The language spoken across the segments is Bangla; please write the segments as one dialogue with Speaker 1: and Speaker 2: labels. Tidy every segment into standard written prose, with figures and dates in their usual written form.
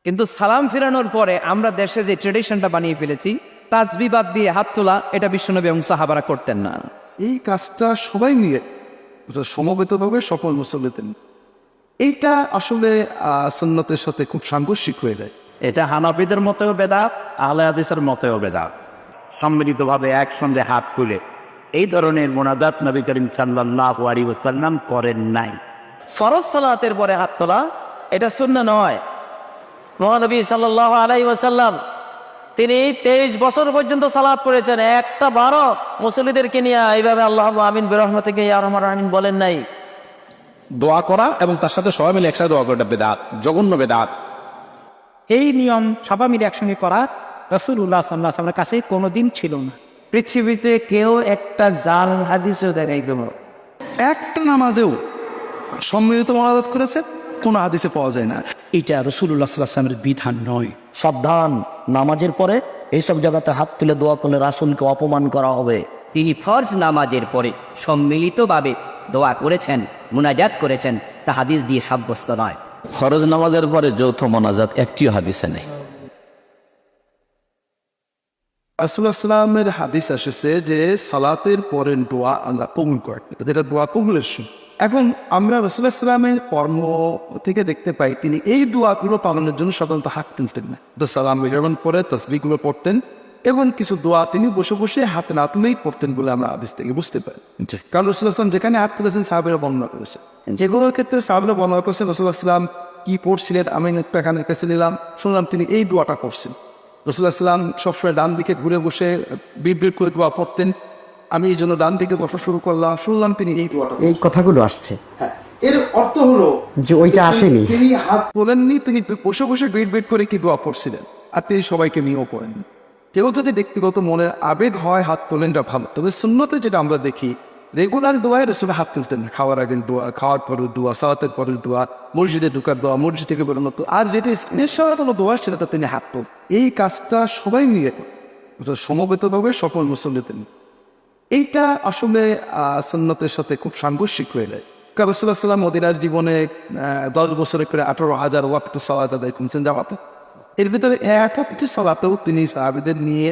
Speaker 1: কিন্তু সালাম ফিরানোর পরে আমরা দেশে যে ট্রেডিশনটা বানিয়ে ফেলেছি, তাসবিহ বাদ দিয়ে হাত তোলা, এটা বিশ্বনবী এবং সাহাবারা করতেন না।
Speaker 2: এই কাজটা সবাই মিলে সমবেতভাবে সকল মুসল্লিদের, এইটা আসলে সুন্নতের সাথে খুব সাংঘর্ষিক হয়ে যায়।
Speaker 3: এটা হানাফিদের মতেও বেদাত, আহলে হাদিসের মতেও বেদাত। সম্মিলিতভাবে একসঙ্গে হাত তুলে এই ধরনের মোনাজাত নবী করিম সাল্লাল্লাহু আলাইহি ওয়াসাল্লাম করেন নাই।
Speaker 4: ফরজ সালাতের পরে হাত তোলা এটা সুন্নাহ নয়। মহানবী সাল্লাল্লাহু আলাইহি ওয়াসাল্লাম তিনি 23 বছর পর্যন্ত সালাত পড়েছেন, একটা বারো মুসল্লিদেরকে নিয়ে এইভাবে আল্লাহুম্মা আমিন বিরহমাতিকা ইয়া আরহামার রাহিমিন বলেন নাই।
Speaker 5: দোয়া করা এবং তার সাথে সবাই মিলে একসাথে দোয়া করাটা বেদাত, জঘন্য বেদাত।
Speaker 6: এই নিয়ম সবাই মিলে একসঙ্গে করা রাসূলুল্লাহ সাল্লাল্লাহু আলাইহি ওয়াসাল্লামের কাছে কোনোদিন ছিল না।
Speaker 1: পৃথিবীতে কেউ একটা জাল হাদিসও দেখাইতে পারে
Speaker 2: একটা নামাজেও সম্মিলিত মোনাজাত করেছে কোনো হাদিসে পাওয়া যায় না।
Speaker 6: এটা রাসূলুল্লাহ সাল্লাল্লাহু আলাইহি ওয়াসাল্লামের বিধান নয়।
Speaker 3: সাবধান, নামাজের পরে এইসব জায়গাতে হাত তুলে দোয়া করলে রাসূলকে অপমান করা হবে।
Speaker 7: তিনি ফরজ নামাজের পরে সম্মিলিতভাবে দোয়া করেছেন, মুনাজাত করেছেন, তা হাদিস দিয়ে সাব্যস্ত নয়।
Speaker 8: ফরজ নামাজের পরে যৌথ মোনাজাত একটিও হাদিসে নেই।
Speaker 2: রাসূলুল্লাহ সাল্লামের হাদিস এসেছে যে সালাতের পরের দোয়া আল্লাহ কবুল করেন, যেটা দোয়া কবুলের সময়। এখন আমরা রাসূলুল্লাহ সাল্লামের কর্ম থেকে দেখতে পাই তিনি এই দোয়াগুলো পালনের জন্য সাধারণত হাত তুলতেন না। তো সালাম বিরামন করে তসবিহগুলো পড়তেন এবং কিছু দোয়া তিনি বসে বসে হাত না তুলেই পড়তেন বলে আমরা হাদিস থেকে বুঝতে পারি। কারণ রাসূলুল্লাহ সাল্লাম যেখানে হাত তুলেছেন সাহাবীরা বর্ণনা করেছেন, যেগুলোর ক্ষেত্রে সাহাবীরা বর্ণনা করেছেন রাসূলুল্লাহ সাল্লাম কি পড়ছিলেন আমি একটা কানের কাছে নিলাম, শুনলাম তিনি এই দোয়াটা করছেন। রাসূলুল্লাহ সাল্লাম সবসময় ডান দিকে ঘুরে বসে বিড়বিড় করে দোয়া পড়তেন, আমি এই জন্য ডান দিকে বসা শুরু করলাম, শুনলাম তিনি এই দোয়াটা।
Speaker 9: এই কথাগুলো আসছে,
Speaker 2: হ্যাঁ, এর অর্থ হলো
Speaker 9: যে ওইটা আসেনি।
Speaker 2: তিনি হাত তোলেননি, তিনি বসে বসে বিড়বিড় করে কি দোয়া পড়ছিলেন, আর তিনি সবাইকে নিয়েও পড়েন। কেউ যদি ব্যক্তিগত মনের আবেগ হয় হাত তোলেনটা ভালো, তবে সুন্নতে যেটা আমরা দেখি রেগুলার দোয়ায় রাসূল হাত তুলতেন না। খাওয়ার আগের দোয়া, খাওয়ার পরের দোয়া, সালাতের পরের দোয়া, মসজিদে ঢোকার দোয়া, মসজিদ থেকে বেরোনো দোয়া, আর যেটা স্পেশাল দোয়া সেটা তিনি হাত তোল। এই কাজটা সবাই মিলে সমবেতভাবে সকল মুসল্লিদের, এইটা আসলে সুন্নতের সাথে খুব সাংঘর্ষিক হয়ে যায়। কারণ রাসূলুল্লাহ সাল্লাল্লাহু আলাইহি ওয়াসাল্লাম মদিনার জীবনে 10 বছরে করে 18,000 ওয়াক্ত সালাত আদায় করেছেন জামাতে। এর ভিতরে একটি সালাতেও তিনি সাহাবীদের নিয়ে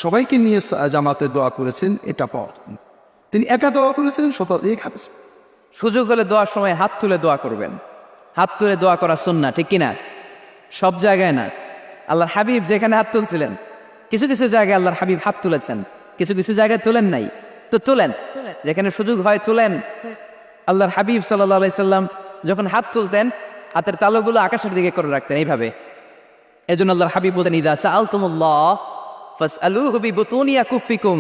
Speaker 2: সবাইকে নিয়ে জামাতে দোয়া করেছেন, এটা পাওয়া যায়। তিনি একা দোয়া করেছেন শতাধিক হাদিস।
Speaker 1: সুযোগ হলে দোয়ার সময় হাত তুলে দোয়া করবেন। হাত তুলে দোয়া করা সুন্নাহ, ঠিক কিনা? সব জায়গায় না। আল্লাহর হাবিব যেখানে হাত তুলছিলেন, কিছু কিছু জায়গায় আল্লাহর হাবিব হাত তুলেছেন, কিছু কিছু জায়গায় তোলেন নাই। তো তোলেন, যেখানে সুযোগ হয় তোলেন। আল্লাহর হাবিব সাল্লাল্লাহু আলাইহি সাল্লাম যখন হাত তুলতেন হাতের তালুগুলো আকাশের দিকে করে রাখতেন এইভাবে। এজন্য আল্লাহর হাবিব বলতেন, ইযা সাআলতুমুল্লাহ ফাসআলুহু বিবুতুনি আকুফিকুম।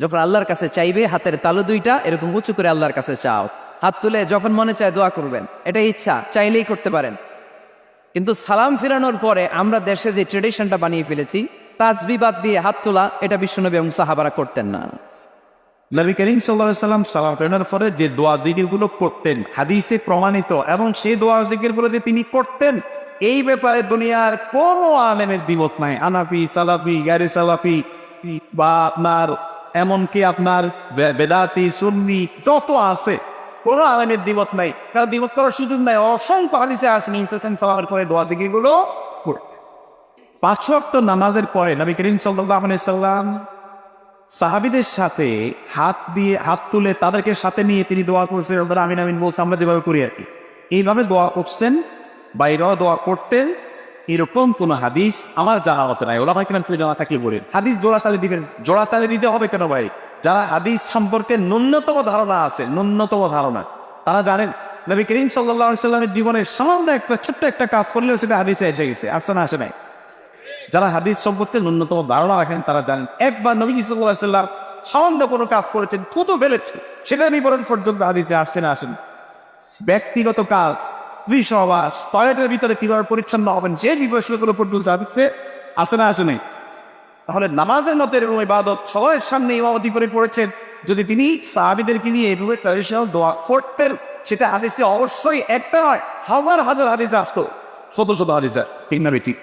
Speaker 1: যখন আল্লাহর কাছে চাইবে হাতের তালু দুইটা এরকম উঁচু করে আল্লাহর কাছে চাও। হাত তুলে যখন মনে চায় দোয়া করবেন, এটা ইচ্ছা, চাইলেই করতে পারেন। কিন্তু সালাম ফিরানোর পরে আমরা দেশে যে ট্রেডিশনটা বানিয়ে ফেলেছি, তাসবিহ বাদ দিয়ে হাত তোলা, এটা বিশ্বনবী এবং সাহাবারা করতেন না।
Speaker 3: নবী করিম সাল্লাল্লাহু আলাইহি ওয়াসাল্লাম সালাম ফেরানোর পরে যে দোয়া জিকিরগুলো করতেন হাদিসে প্রমাণিত, এবং সেই দোয়া জিকিরগুলো যে তিনি করতেন এই ব্যাপারে দুনিয়ার কোনো আলেমের দ্বিমত নাই। হানাফি, সালাফি, গায়রে সালাফি বা আপনার এমনকি আপনার বেদাতি, সুন্নি যত আছে কোনো আলেমের দ্বিমত নাই। কারণ দ্বিমত করার সুযোগ নাই। অসংখ্য হাদিসে আসেন ইনসান সালামের পরে দোয়া জিকিরগুলো করতেন। 5 ওয়াক্ত নামাজের পরে নবী করিম সাল্লাল্লাহু আলাইহি ওয়াসাল্লাম সাহাবীদের সাথে হাত তুলে তাদেরকে সাথে নিয়ে তিনি দোয়া করছেন, ওরা আমিন আমিন বলছে, আমরা যেভাবে করি আর কি, এইভাবে দোয়া করছেন, বাইরেও দোয়া করতেন। এরকম কোন হাদিস আমার জানা মতো নাই। ওলামায়ে কেরাম জানা থাকলে বলেন হাদিস জোড়াতালি দিবেন। জোড়াতালি দিতে হবে কেন ভাই? যারা হাদিস সম্পর্কে ন্যূনতম ধারণা আছে, ন্যূনতম ধারণা, তারা জানেন নবী করিম সাল্লাল্লাহু আলাইহি ওয়াসাল্লামের জীবনের সামান্য একটা ছোট্ট একটা কাজ করলেও সেটা হাদিসে এসে গেছে, আসে না আসে নাই। যারা হাদিস সম্পর্কে ন্যূনতম ধারণা রাখেন তারা জানেন একবার নবী সাল্লাল্লাহু আলাইহি ওয়াসাল্লাম সামান্য কোনো কাজ করেছেন, থুতু ফেলেছে, সেটা বিবরণ পর্যন্ত হাদিসে আসছে না আসেন। ব্যক্তিগত কাজ, স্ত্রী সহবাস, টয়লেটের ভিতরে কিভাবে পরিচ্ছন্ন হবেন, যে বিষয়গুলো পর্যন্ত হাদিসে আসে না আসে নাই। তাহলে নামাজের মতো এরকম ইবাদত সবার সামনে ইমামতি করে পড়েছেন, যদি তিনি সাহাবীদেরকে নিয়ে এভাবে ট্র্যাডিশনাল দোয়া করতেন, সেটা হাদিসে অবশ্যই একটা নয় হাজার হাজার হাদিসে আসতো, শত শত হাদিসে, ঠিক না বেঠিক?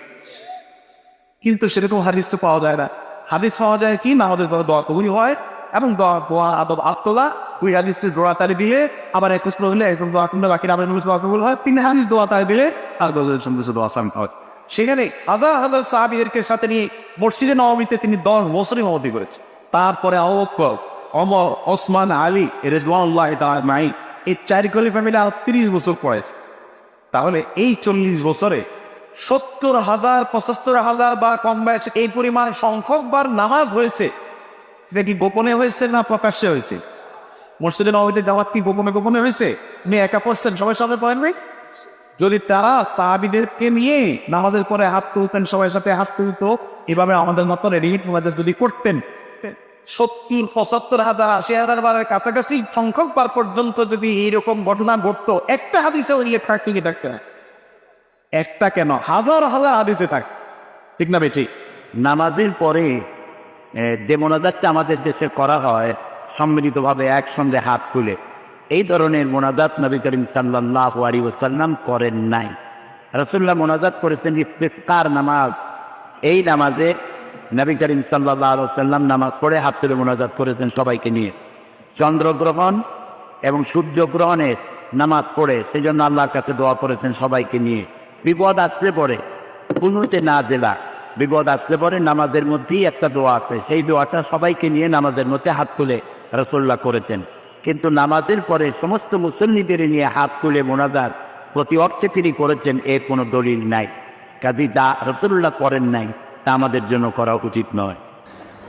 Speaker 3: কিন্তু সেরকম হাদিস তো পাওয়া যায় না। হাদিস পাওয়া যায় কি নামাজের পরে দোয়া কবুল হয় এবং দোয়া আদব আত্মলা, 2 হাদিসে জোড়া তালি দিলে আবার 21 হলে একজন দোয়া করলে বাকি আবার দোয়া কবুল হয়, 3 হাদিস দোয়া তালি দিলে আর 10 জন দোয়া সাম হয়। সেখানে হাজার হাজার সাহাবীদেরকে সাথে নিয়ে মসজিদে নববীতে তিনি 10 বছর ইমামতি করেছেন। তারপরে আবু বকর, ওমর, ওসমান, আলী রাদিয়াল্লাহু তাআলা আজমাইন, এই 4 খলিফা মিলে 30 বছর পড়েছে। তাহলে এই 40 বছরে 70,000, 75,000 বা কম বেশি এই পরিমাণ সংখ্যকবার নামাজ হয়েছে। সেটা কি গোপনে হয়েছে না প্রকাশ্যে হয়েছে? মসজিদে নববীতে জামাত কি গোপনে গোপনে হয়েছে? আপনি একা পড়ছেন, সবাই সামনে পড়েন ভাই? যদি তারা সাহাবীদেরকে নিয়ে নামাজের পরে হাত তুলতেন, সবাই সাথে হাত তুলতো, এভাবে আমাদের মতো রেডিমেড মোনাজাত যদি করতেন, 70, 75,000, 80,000 বারের কাছাকাছি সংখ্যকবার পর্যন্ত যদি এইরকম ঘটনা ঘটতো, একটা হাদিসেও নিয়ে থাকতো কি থাকতো না? একটা কেন, হাজার হাজার হাদিসে থাক, ঠিক না বেঠি?
Speaker 10: নামাজের পরে যে মোনাজাতটা আমাদের দেশে করা হয় সম্মিলিতভাবে একসঙ্গে হাত তুলে, এই ধরনের মোনাজাত নবী করিম সাল্লাল্লাহু আলাইহি ওয়াসাল্লাম করেন নাই। রাসূলুল্লাহ মোনাজাত করেছেন ইফতিকার নামাজ। এই নামাজে নবী করিম সাল্লাল্লাহু আলাইহি ওয়াসাল্লাম নামাজ পড়ে হাত তুলে মোনাজাত করেছেন সবাইকে নিয়ে। চন্দ্রগ্রহণ এবং সূর্যগ্রহণের নামাজ পড়ে সেই জন্য আল্লাহর কাছে দোয়া করেছেন সবাইকে নিয়ে। বিপদ আসলে পরে কুনুতে না জেলা, বিপদ আসলে পরে নামাজের মধ্যেই একটা দোয়া আছে, সেই দোয়াটা সবাইকে নিয়ে নামাজের মধ্যে হাত তুলে রাসূলুল্লাহ করেছেন। কিন্তু নামাজের পরে সমস্ত মুসল্লিদের নিয়ে হাত তুলে মোনাজাত প্রতি অর্থে তিনি করেছেন, এর কোনো দলিল নাই। কাজী তা রাসূলুল্লাহ করেন নাই, তা আমাদের জন্য করা উচিত নয়।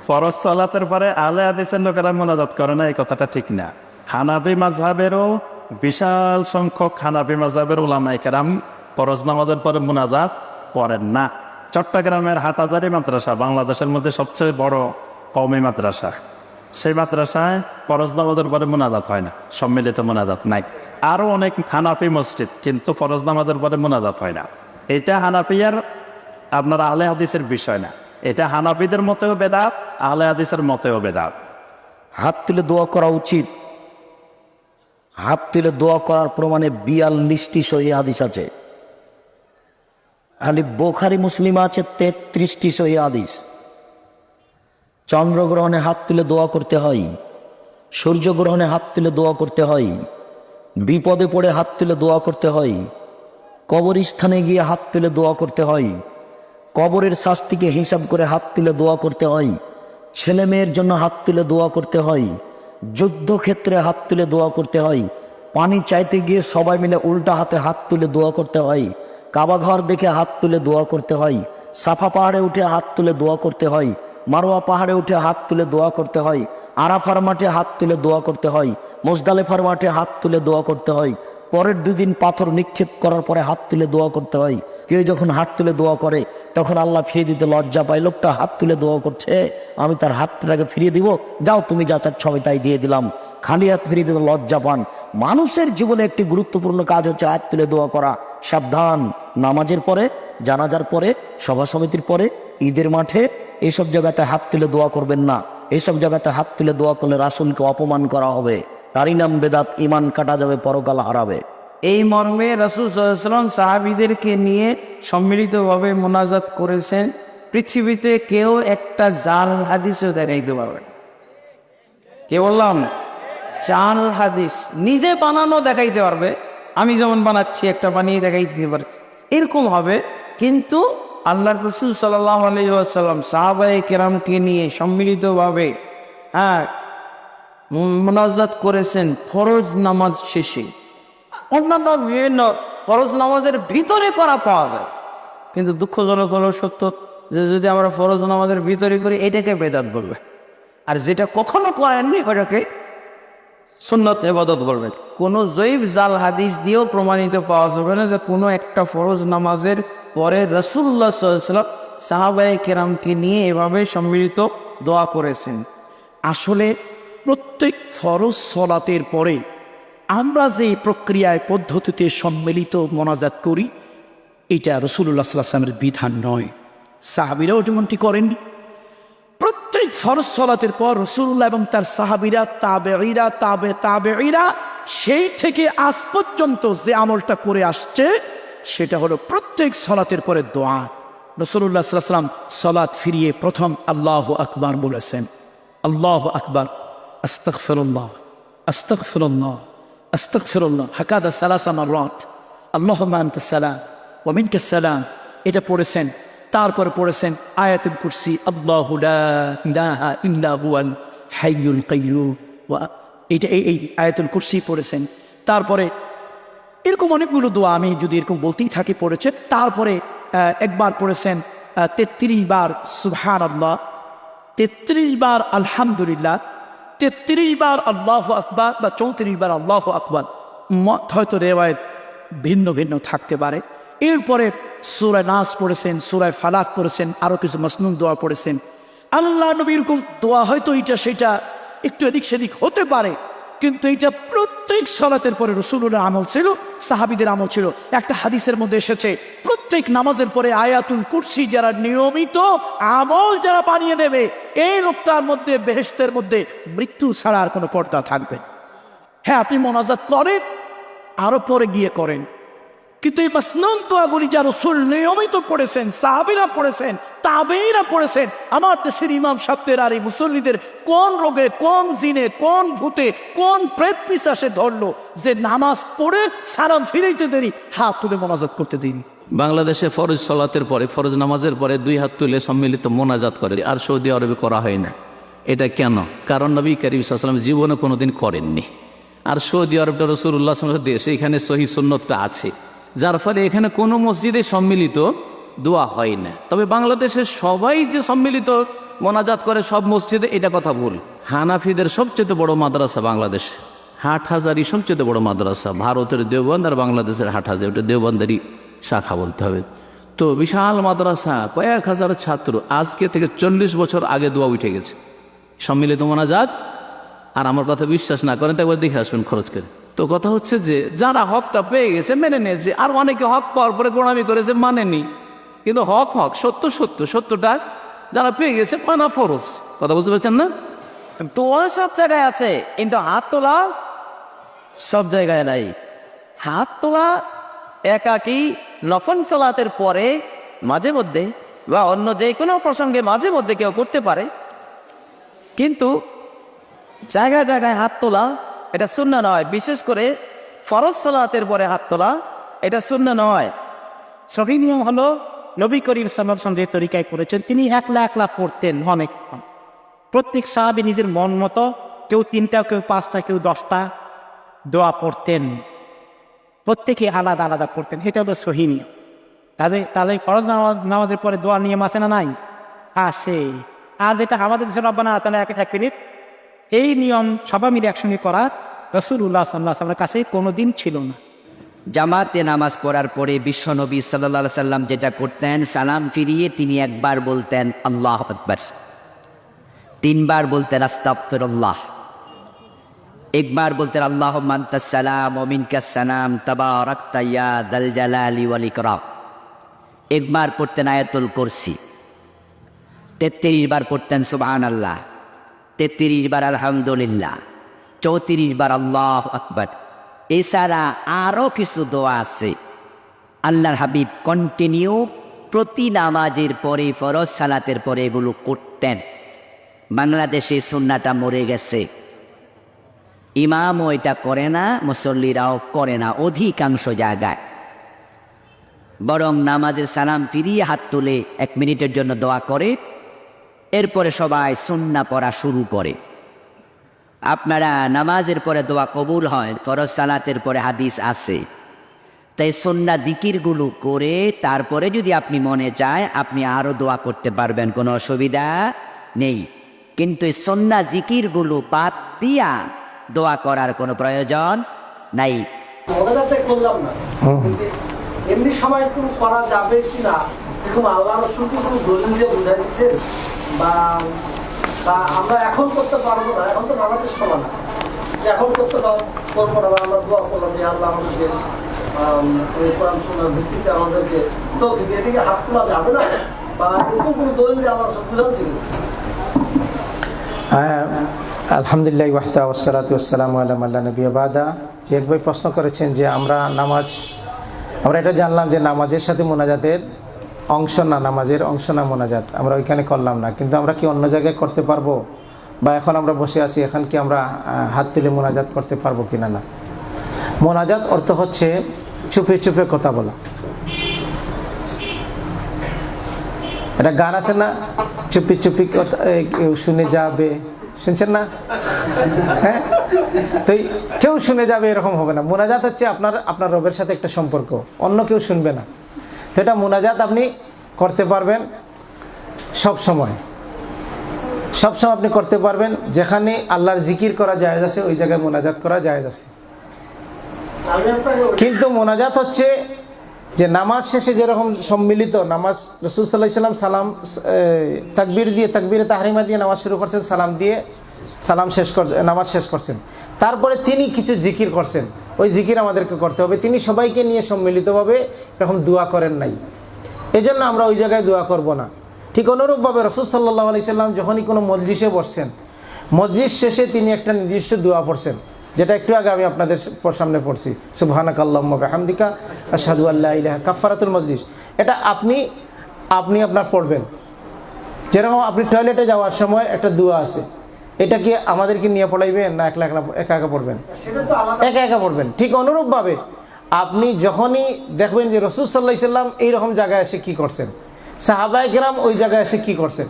Speaker 8: ফরজ সালাতের পরে আলে হাদিসের লোকেরা মোনাজাত করে না, এই কথাটা ঠিক না। হানাফি মাযহাবেরও বিশাল সংখ্যক হানাফি মাযহাবের উলামায়ে কেরাম ফরজ নামাজের পরে মোনাজাত পড়েন না। চট্টগ্রামের হাটহাজারী মাদ্রাসা বাংলাদেশের মধ্যে সবচেয়ে বড় কওমি মাদ্রাসা, সেই মাদ্রাসায় ফরজ নামাজের পরে মোনাজাত হয় না, সম্মিলিত মোনাজাত নাই। আরও অনেক হানাফি মসজিদ, কিন্তু ফরজ নামাজের পরে মোনাজাত হয় না। এটা হানাফিয়ার আপনার আলে হাদিসের বিষয় না, এটা হানাফিদের মতেও বেদাত, আলে হাদিসের মতেও বেদাত।
Speaker 11: হাত তুলে দোয়া করা উচিত। হাত তুলে দোয়া করার প্রমাণে 42টি সহিহ হাদিস আছে। খালি বুখারী মুসলিম আছে 33টি সহিহ হাদিস। চন্দ্রগ্রহণে হাত তুলে দোয়া করতে হয়, সূর্যগ্রহণে হাত তুলে দোয়া করতে হয়, বিপদে পড়ে হাত তুলে দোয়া করতে হয়, কবরস্থানে গিয়ে হাত তুলে দোয়া করতে হয়, কবরের শাস্তিকে হিসাব করে হাত তুলে দোয়া করতে হয়, ছেলে মেয়ের জন্য হাত তুলে দোয়া করতে হয়, যুদ্ধক্ষেত্রে হাত তুলে দোয়া করতে হয়, পানি চাইতে গিয়ে সবাই মিলে উল্টা হাতে হাত তুলে দোয়া করতে হয়, কাবা ঘর দেখে হাত তুলে দোয়া করতে হয়, সাফা পাহাড়ে উঠে হাত তুলে দোয়া করতে হয়, মারোয়া পাহাড়ে উঠে হাত তুলে দোয়া করতে হয়, আরাফার মাঠে হাত তুলে দোয়া করতে হয়, মুজদালিফার মাঠে হাত তুলে দোয়া করতে হয়, পরের 2 দিন পাথর নিক্ষেপ করার পরে হাত তুলে দোয়া করতে হয়। কেউ যখন হাত তুলে দোয়া করে তখন আল্লাহ ফিরিয়ে দিতে লজ্জা পায়, লোকটা হাত তুলে দোয়া করছে, আমি তার হাতটাকে ফিরিয়ে দিব, যাও তুমি যা চাচ্ছ আমি তাই দিয়ে দিলাম। খালি হাত ফিরিয়ে দিতে লজ্জা পান। মানুষের জীবনে একটি গুরুত্বপূর্ণ কাজ হচ্ছে হাত তুলে দোয়া করা। সাবধান, নামাজের পরে, জানাজার পরে, সভা সমিতির পরে, ঈদের মাঠে এইসব জায়গাতে হাত তুলে দোয়া করবেন না। এইসব জায়গাতে হাত তুলে দোয়া করলে রাসূলকে অপমান করা হবে, তারই নাম বেদাত, ইমান কাটা যাবে, পরকাল হারাবে।
Speaker 1: এই মর্মে রাসূল সাল্লাল্লাহু আলাইহি ওয়াসাল্লাম সাহাবীদেরকে নিয়ে সম্মিলিতভাবে মোনাজাত করেছেন। পৃথিবীতে কেউ একটা জাল হাদিসও দেখাইতে পারবে না। কে বললাম? জাল হাদিস নিজে বানানো দেখাইতে পারবে, আমি যেমন বানাচ্ছি একটা বানিয়ে দেখাইতে পারছি, এরকম হবে। কিন্তু আল্লাহর রাসূল সাল্লাল্লাহু আলাইহি ওয়াসাল্লাম সাহাবায়ে কেরামকে নিয়ে সম্মিলিতভাবে মোনাজাত করেছেন ফরজ নামাজ শেষে। অন্যান্য বিভিন্ন ফরজ নামাজের ভিতরে করা পাওয়া যায়, কিন্তু দুঃখজনক হলো সত্য যে যদি আমরা ফরজ নামাজের ভিতরে করি এটাকে বেদাত বলবে, আর যেটা কখনো করেননি ওটাকে সুন্নত ইবাদত বলবে। কোনো জয়ীফ জাল হাদিস দিয়েও প্রমাণিত পাওয়া যাবে না যে কোনো একটা ফরজ নামাজের পরে রাসূলুল্লাহ সাল্লাল্লাহু আলাইহি ওয়াসাল্লাম সাহাবায়ে কেরামকে নিয়ে এভাবে সম্মিলিত দোয়া করেছেন।
Speaker 6: আসলে প্রত্যেক ফরজ সলাতের পরে আমরা যে প্রক্রিয়ায় পদ্ধতিতে সম্মিলিত মোনাজাত করি, এটা রাসূলুল্লাহ সাল্লাল্লাহু আলাইহি ওয়াসাল্লামের বিধান নয়, সাহাবীরাও যেমনটি করেননি। প্রত্যেক ফরজ সলাতের পর রাসূলুল্লাহ এবং তার সাহাবীরা, তাবেঈরা সেই থেকে আজ পর্যন্ত যে আমলটা করে আসছে সেটা হলো প্রত্যেক সলাতের পরে দোয়া। রাসূলুল্লাহ সাল্লাল্লাহু আলাইহি ওয়াসাল্লাম সলাত ফিরিয়ে প্রথম আল্লাহু আকবার বলেছেন, আল্লাহু আকবার, আস্তাগফিরুল্লাহ, আস্তাগফিরুল্লাহ, আস্তাগফিরুল্লাহ, হাকাদা সালাসা মাররাত, আল্লাহুম্মা আনতাস সালাম ওয়া মিনকাস সালাম, এটা পড়েছেন। তারপরে পড়েছেন আয়াতুল কুরসি, আল্লাহু লা ইলাহা ইল্লা হুয়াল হাইয়ুল কাইয়্যুম, এইটা এই আয়াতুল কুরসি পড়েছেন। তারপরে এরকম অনেকগুলো দোয়া আমি যদি এরকম বলতেই থাকি পড়েছেন। তারপরে একবার পড়েছেন 33 বার সুবহানাল্লাহ, 33 বার আলহামদুলিল্লাহ, 33 বার আল্লাহু আকবার বা 34 বার আল্লাহু আকবার, হয়তো রেওয়ায়েত ভিন্ন ভিন্ন থাকতে পারে। এরপরে সূরা নাস পড়েছেন, সূরা ফালাক পড়েছেন, আরও কিছু মাসনুন দোয়া পড়েছেন। আল্লাহ নবী এরকম দোয়া হয়তো এটা সেটা একটু এদিক সেদিক হতে পারে, কিন্তু এইটা প্রত্যেক সালাতের পরে রাসূলুল্লাহর আমল ছিল, সাহাবীদের আমল ছিল। একটা হাদিসের মধ্যে এসেছে প্রত্যেক নামাজের পরে আয়াতুল কুরসি যারা নিয়মিত আমল যারা বানিয়ে নেবে, এই লোকটার মধ্যে বেহেশতের মধ্যে মৃত্যু ছাড়া আর কোনো পর্দা থাকবে। হ্যাঁ, আপনি মোনাজাত করেন, আরো পরে গিয়ে করেন, কিন্তু এই মাসনুন দোয়াগুলি যা রাসূল নিয়মিত পড়েছেন, সাহাবীরা পড়েছেন, তাবেঈরা পড়েছেন, আমার দেশের ইমাম সাহেবদের আর এই মুসল্লিদের কোন রোগে, কোন জিনে, কোন ভূতে, কোন প্রেত পিশাচে ধরলো যে নামাজ পড়ে সালাম ফিরাইতে দেরি হাত তুলে মোনাজাত করতে দিন।
Speaker 12: বাংলাদেশে ফরজ সালাতের পরে, ফরজ নামাজের পরে 2 হাত তুলে সম্মিলিত মোনাজাত করে, আর সৌদি আরবে করা হয় না। এটা কেন? কারণ নবী করিম সাল্লাল্লাহু আলাইহি ওয়াসাল্লাম জীবনে কোনোদিন করেননি। আর সৌদি আরবটা রাসূলুল্লাহ সাল্লাল্লাহু আলাইহি ওয়াসাল্লামের দেশ, এখানে সহিহ সুন্নতটা আছে, যার ফলে এখানে কোনো মসজিদে সম্মিলিত দোয়া হয় না। তবে বাংলাদেশের সবাই যে সম্মিলিত মোনাজাত করে সব মসজিদে, এটা কথা ভুল। হানাফিদের সবচেয়ে বড় মাদ্রাসা বাংলাদেশ, হাটহাজারি সবচেয়ে বড় মাদ্রাসা। ভারতের দেওবন্দ আর বাংলাদেশের হাটহাজারি, ওটা দেওবন্দারি শাখা বলতে হবে। তো বিশাল মাদ্রাসা, কয়েক হাজার ছাত্র, আজকে থেকে 40 বছর আগে দোয়া উঠে গেছে সম্মিলিত মোনাজাত। আর আমার কথা বিশ্বাস না করেন তো একবার দেখে আসবেন খরচ করে। তো কথা হচ্ছে যে যারা হকটা পেয়ে গেছে মেনে নিয়েছে, আর অনেকে হক পাওয়ার পরে গোড়ামি করেছে, মানেনি। কিন্তু হক হক, সত্য সত্য, সত্যটা যারা পেয়ে গেছে মানা ফরজ। কথা বুঝতে পারছেন না?
Speaker 4: দোয়া সব জায়গায় আছে, কিন্তু হাত তোলা সব জায়গায় নাই। হাত তোলা একাকি নফল সালাতের পরে মাঝে মধ্যে বা অন্য যে কোনো প্রসঙ্গে মাঝে মধ্যে কেউ করতে পারে, কিন্তু জায়গায় জায়গায় হাত তোলা এটা সুন্নাহ নয়। বিশেষ করে ফরজ সালাতের পরে হাত তোলা এটা সুন্নাহ নয়।
Speaker 6: সহি নিয়ম হলো নবী করিম সাল্লাল্লাহু আলাইহি ওয়াসাল্লাম যে তরিকায় করেছেন, তিনি একলা একলা পড়তেন অনেক। প্রত্যেক সাহাবী নিজের মন মতো, কেউ 3টা, কেউ 5টা, কেউ 10টা দোয়া পড়তেন, প্রত্যেকে আলাদা আলাদা পড়তেন। এটা হলো সহি নিয়ম। তাহলে ফরজ নামাজের পরে দোয়া নিয়ম আছে না নাই? আছে। আর যেটা আমাদের দেশের রব্বানা আতানা একে 1 মিনিট, এই নিয়ম সবাই মিলে একসঙ্গে করা রাসূলুল্লাহ সাল্লাল্লাহু আলাইহি ওয়াসাল্লামের কাছে কোনোদিন ছিল না।
Speaker 7: জামাতে নামাজ পড়ার পরে বিশ্বনবী সাল্লাল্লাহু আলাইহি সাল্লাম যেটা করতেন, সালাম ফিরিয়ে তিনি একবার বলতেন আল্লাহু আকবার, 3 বার বলতেন আস্তাগফিরুল্লাহ, একবার বলতেন আল্লাহুম্মা আনতাস সালাম ওয়া মিনকাস সালাম তাবারাকতা ইয়া যাল জালালি ওয়াল ইকরাম, একবার পড়তেন আয়াতুল কুরসি, 33 বার পড়তেন সুবহানাল্লাহ, 33 বার আলহামদুলিল্লাহ, 34 বার আল্লাহু আকবার। এছাড়া আরও কিছু দোয়া আছে আল্লাহর হাবিব কন্টিনিউ প্রতি নামাজের পরে, ফরজ সালাতের পরে এগুলো করতেন। বাংলাদেশে সুন্নাহটা মরে গেছে, ইমামও এটা করে না, মুসল্লিরাও করে না অধিকাংশ জায়গায়। বরং নামাজের সালাম ফিরিয়ে হাত তুলে 1 মিনিটের জন্য দোয়া করে, এরপরে সবাই সুন্নাহ পড়া শুরু করে। আপনারা নামাজের পরে দোয়া কবুল হয়, ফরজ সালাতের পরে হাদিস আছে, তাই সুন্নাহ জিকিরগুলো করে তারপরে যদি আপনি মনে চায় আপনি আরও দোয়া করতে পারবেন, কোনো অসুবিধা নেই। কিন্তু এই সুন্নাহ জিকিরগুলো বাদ দিয়া দোয়া করার কোনো প্রয়োজন নাই।
Speaker 6: করলাম না, এমনি সময় কোনো করা যাবে কিনা এরকম আল্লাহ রাসূল কি কোনো দলিল দিয়ে বুঝাই দিচ্ছেন, বা আমরা এখন করতে পারবো না, এখন তো নামাজের সময় না, এখন করতে করবো না, আমরা দোয়া করলাম যে আল্লাহ আমাদেরকে কোরআন সুন্নাহর ভিত্তিতে আমাদেরকে তৌফিক, এদিকে হাত তোলা যাবে না, বা এরকম কোনো দলিল দিয়ে আল্লাহ রাসূল বুঝাচ্ছেন?
Speaker 13: আলহামদুলিল্লাহ ওয়াহদা ওয়াসসালাতু ওয়াসসালামু আলা মান লা নাবিয়্যা বাদা। যে এক ভাই প্রশ্ন করেছেন যে আমরা এটা জানলাম যে নামাজের সাথে মোনাজাতের অংশ না, নামাজের অংশ না মোনাজাত, আমরা ওইখানে করলাম না, কিন্তু আমরা কি অন্য জায়গায় করতে পারবো, বা এখন আমরা বসে আছি এখন কি আমরা হাত তুলে মোনাজাত করতে পারবো কিনা? না, মোনাজাত অর্থ হচ্ছে চুপে চুপে কথা বলা। এটা গান আছে না, চুপি চুপি কেউ শুনে যাবে, শুনছেন না? হ্যাঁ, তো কেউ শুনে যাবে এরকম হবে না। মোনাজাত হচ্ছে আপনার রবের সাথে একটা সম্পর্ক, অন্য কেউ শুনবে না। তো এটা মোনাজাত আপনি করতে পারবেন সব সময় আপনি করতে পারবেন। যেখানে আল্লাহর জিকির করা জায়েজ আছে ওই জায়গায় মোনাজাত করা জায়েজ আছে। কিন্তু মোনাজাত হচ্ছে যে নামাজ শেষে যেরকম সম্মিলিত নামাজ, রাসূল সাল্লাল্লাহু আলাইহি ওয়াসাল্লাম সালাম তাকবীর দিয়ে, তাকবীরে তাহরিমা দিয়ে নামাজ শুরু করছেন, সালাম দিয়ে সালাম শেষ করছেন, নামাজ শেষ করছেন। তারপরে তিনি কিছু জিকির করছেন, ওই জিকির আমাদেরকে করতে হবে। তিনি সবাইকে নিয়ে সম্মিলিতভাবে এরকম দোয়া করেন নাই, এজন্য আমরা ওই জায়গায় দোয়া করব না। ঠিক অনুরূপভাবে রাসূল সাল্লাল্লাহু আলাইহি ওয়াসাল্লাম যখনই কোনো মজলিসে বসছেন, মজলিস শেষে তিনি একটা নির্দিষ্ট দোয়া পড়ছেন, যেটা একটু আগে আমি আপনাদের সামনে পড়ছি, সুবহানাকাল্লাহুম্মা বিহামদিকা আশহাদু আল্লা ইলাহা, কাফারাতুল মজলিস। এটা আপনি আপনার পড়বেন। যেরকম আপনি টয়লেটে যাওয়ার সময় একটা দোয়া আছে, এটা কি আমাদেরকে নিয়ে পড়াইবেন না একা একা পড়বেন? একা পড়বেন। ঠিক অনুরূপভাবে আপনি যখনই দেখবেন যে রাসূল সাল্লাল্লাহু আলাইহি ওয়াসাল্লাম এইরকম জায়গায় এসে কী করছেন, সাহাবায়ে কেরাম ওই জায়গায় এসে কী করছেন,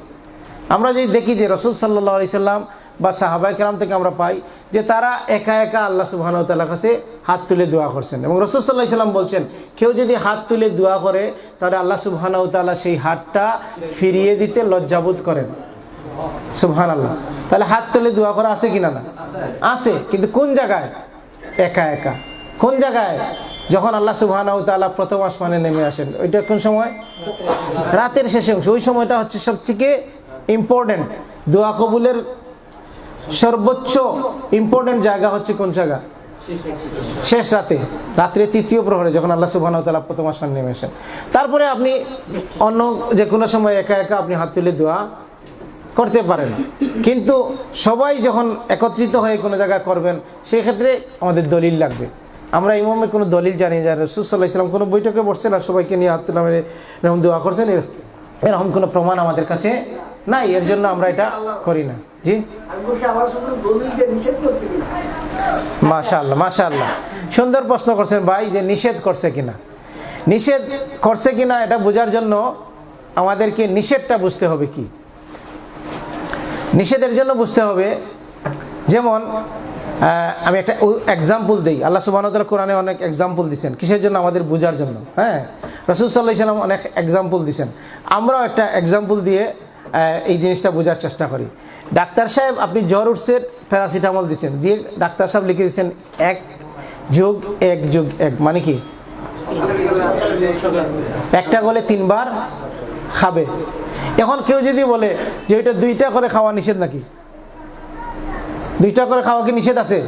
Speaker 13: আমরা যদি দেখি যে রাসূল সাল্লাল্লাহু আলাইহি ওয়াসাল্লাম বা সাহাবায়ে কেরাম থেকে আমরা পাই যে তারা একা একা আল্লাহ সুবহানাহু ওয়া তাআলার কাছে হাত তুলে দোয়া করছেন। এবং রাসূল সাল্লাল্লাহু আলাইহি ওয়াসাল্লাম বলছেন, কেউ যদি হাত তুলে দোয়া করে তাহলে আল্লাহ সুবহানাহু ওয়া তাআলা সেই হাতটা ফিরিয়ে দিতে লজ্জাবোধ করেন। সুবহানাল্লাহ। তাহলে হাত তুলে দোয়া করা আছে কিনা? না, আছে। কিন্তু কোন জায়গায়? একা একা। কোন জায়গায়? যখন আল্লাহ সুবহানাহু ওয়া তাআলা প্রথম আসমানে নেমে আসেন, ওইটা কোন সময়? রাতের শেষে অংশ। ওই সময়টা হচ্ছে সবথেকে ইম্পর্টেন্ট। দোয়া কবুলের সর্বোচ্চ ইম্পর্টেন্ট জায়গা হচ্ছে কোন জায়গা? শেষ রাত্রে তৃতীয় প্রহরে, যখন আল্লাহ সুবহানাহু ওয়া তাআলা প্রথম আসমানে নেমে আসেন। তারপরে আপনি অন্য যে কোনো সময় একা একা আপনি হাত তুলে দোয়া করতে পারেন। কিন্তু সবাই যখন একত্রিত হয়ে কোনো জায়গায় করবেন, সেই ক্ষেত্রে আমাদের দলিল লাগবে। আমরা ইমামে কোনো দলিল জানি যে রাসূল সাল্লাল্লাহু আলাইহি ওয়াসাল্লাম কোনো বৈঠকে বসছেন আর সবাইকে নিয়ে হাত তুলে এরকম দোয়া করছেন, এরকম কোনো প্রমাণ আমাদের কাছে নাই। এর জন্য আমরা এটা করি না। জি, মাশাআল্লাহ মাশাআল্লাহ, সুন্দর প্রশ্ন করছেন ভাই, যে নিষেধ করছে কিনা। নিষেধ করছে কিনা এটা বোঝার জন্য আমাদেরকে নিষেধটা বুঝতে হবে। কি নিষেধের জন্য বুঝতে হবে, যেমন আমি একটা এক্সাম্পল দিই। আল্লাহ সুবহানাহু ওয়া তাআলা কোরআনে অনেক এক্সাম্পল দিয়েছেন, কিসের জন্য? আমাদের বোঝার জন্য। হ্যাঁ, রাসূল সাল্লাল্লাহু আলাইহি ওয়াসাল্লাম অনেক এক্সাম্পল দিয়েছেন, আমরাও একটা এক্সাম্পল দিয়ে এই জিনিসটা বোঝার চেষ্টা করি। ডাক্তার সাহেব, আপনি জ্বর উঠছে, প্যারাসিটামল দিচ্ছেন, দিয়ে ডাক্তার সাহেব লিখে দিচ্ছেন 1+1+1, মানে কি? একটা গলে 3 বার খাবে। এখন কেউ যদি বলে যে ওইটা 2টা করে খাওয়া নিষেধ নাকি? 2টা করে খাওয়া কি নিষেধ আছে?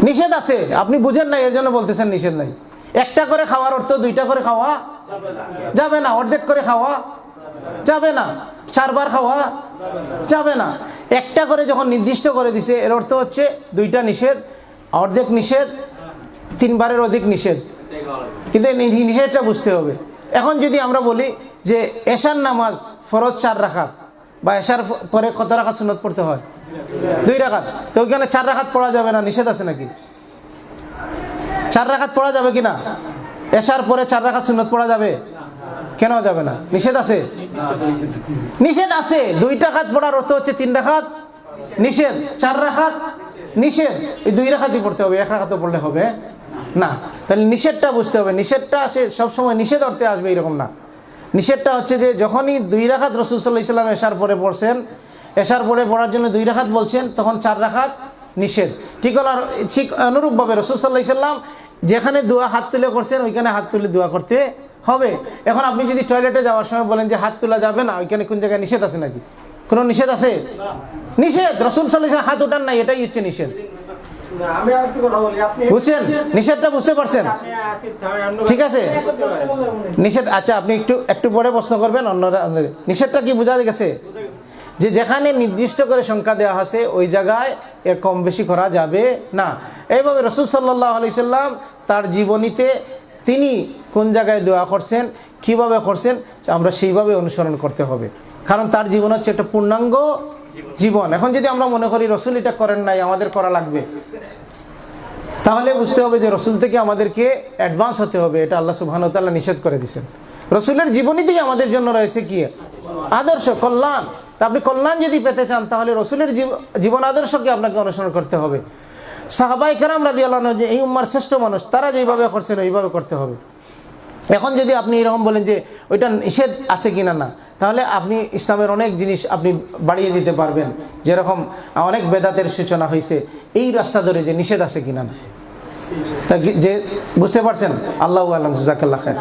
Speaker 13: নিষেধ আছে, আপনি বুঝেন না, এর জন্য বলতেছেন নিষেধ নাই। একটা করে খাওয়ার অর্থ 2টা করে খাওয়া যাবে না, অর্ধেক করে খাওয়া যাবে না, 4 বার খাওয়া যাবে না। একটা করে যখন নির্দিষ্ট করে দিছে, এর অর্থ হচ্ছে 2টা নিষেধ, অর্ধেক নিষেধ, 3 বারের অধিক নিষেধ। কিন্তু নিষেধটা বুঝতে হবে। এখন যদি আমরা বলি যে এশার নামাজ ফরজ 4 রাকাত, বা এশার পরে কত রাকাত সুন্নত পড়তে হয়? 2 রাকাত, তো ওইখানে 4 রাকাত পড়া যাবে না, নিষেধ আছে নাকি? 4 রাকাত পড়া যাবে কিনা? এশার পরে 4 রাকাত সুন্নত পড়া যাবে? কেন যাবে না? নিষেধ আছে? নিষেধ আছে। 2 রাকাত পড়ার অর্থ হচ্ছে 3 রাকাত নিষেধ, 4 রাকাত নিষেধ। এই 2 রাকাতই পড়তে হবে, 1 রাকাতও পড়লে হবে না। তাহলে নিষেধটা বুঝতে হবে। নিষেধটা আসে সবসময় নিষেধ অর্থে আসবে এরকম না। নিষেধটা হচ্ছে যে যখনই 2 রাকাত রাসূল সাল্লাল্লাহু আলাইহি ওয়াসাল্লাম এশার পরে পড়ছেন, এশার পরে পড়ার জন্য 2 রাকাত বলছেন, তখন 4 রাকাত নিষেধ। ঠিক অনুরূপভাবে রাসূল সাল্লাল্লাহু আলাইহি ওয়াসাল্লাম যেখানে দোয়া হাত তুলে করছেন, ওইখানে হাত তুলে দোয়া করতে হবে। এখন আপনি যদি টয়লেটে যাওয়ার সময় বলেন যে হাত তোলা যাবে না, ওইখানে কোন জায়গায় নিষেধ আছে নাকি? কোনো নিষেধ আছে? নিষেধ। রাসূল সাল্লাল্লাহু আলাইহি ওয়াসাল্লাম হাত ওঠান নাই, এটাই হচ্ছে নিষেধ। বুঝছেন? নিষেধটা বুঝতে পারছেন? ঠিক আছে, নিষেধ। আচ্ছা, আপনি একটু পরে প্রশ্ন করবেন অন্যরা। নিষেধটা কি বোঝা গেছে? যে যেখানে নির্দিষ্ট করে সংখ্যা দেওয়া আছে ওই জায়গায় এর কম বেশি করা যাবে না। এইভাবে রাসূল সাল্লাল্লাহু আলাইহি ওয়াসাল্লাম তার জীবনীতে তিনি কোন জায়গায় দোয়া করছেন, কিভাবে করছেন, আমরা সেইভাবে অনুসরণ করতে হবে। কারণ তার জীবন হচ্ছে একটা পূর্ণাঙ্গ জীবন। এখন যদি আমরা মনে করি রাসূল এটা করেন নাই, আমাদের করা লাগবে, তাহলে বুঝতে হবে যে রসুল থেকে আমাদেরকে অ্যাডভান্স হতে হবে, এটা আল্লাহ সুবহানাহু ওয়া তাআলা নিষেধ করে দিয়েছেন। রসুলের জীবনীতেই আমাদের জন্য রয়েছে কি আদর্শ, কল্যাণ। তা আপনি কল্যাণ যদি পেতে চান তাহলে রসুলের জীবন আদর্শকে আপনাকে অনুসরণ করতে হবে। সাহাবায়ে কেরাম রাদিয়াল্লাহু আনহুম যে এই উম্মার শ্রেষ্ঠ মানুষ, তারা যেভাবে করছেন ওইভাবে করতে হবে। এখন যদি আপনি এরকম বলেন যে ওইটা নিষেধ আছে কিনা না, তাহলে আপনি ইসলামের অনেক জিনিস আপনি বাড়িয়ে দিতে পারবেন, যেরকম অনেক বেদাতের সূচনা হয়েছে এই রাস্তা ধরে যে নিষেধ আছে কিনা না। তা যে বুঝতে পারছেন, আল্লাহু আ'লাম, জাযাকাল্লাহু খাইর।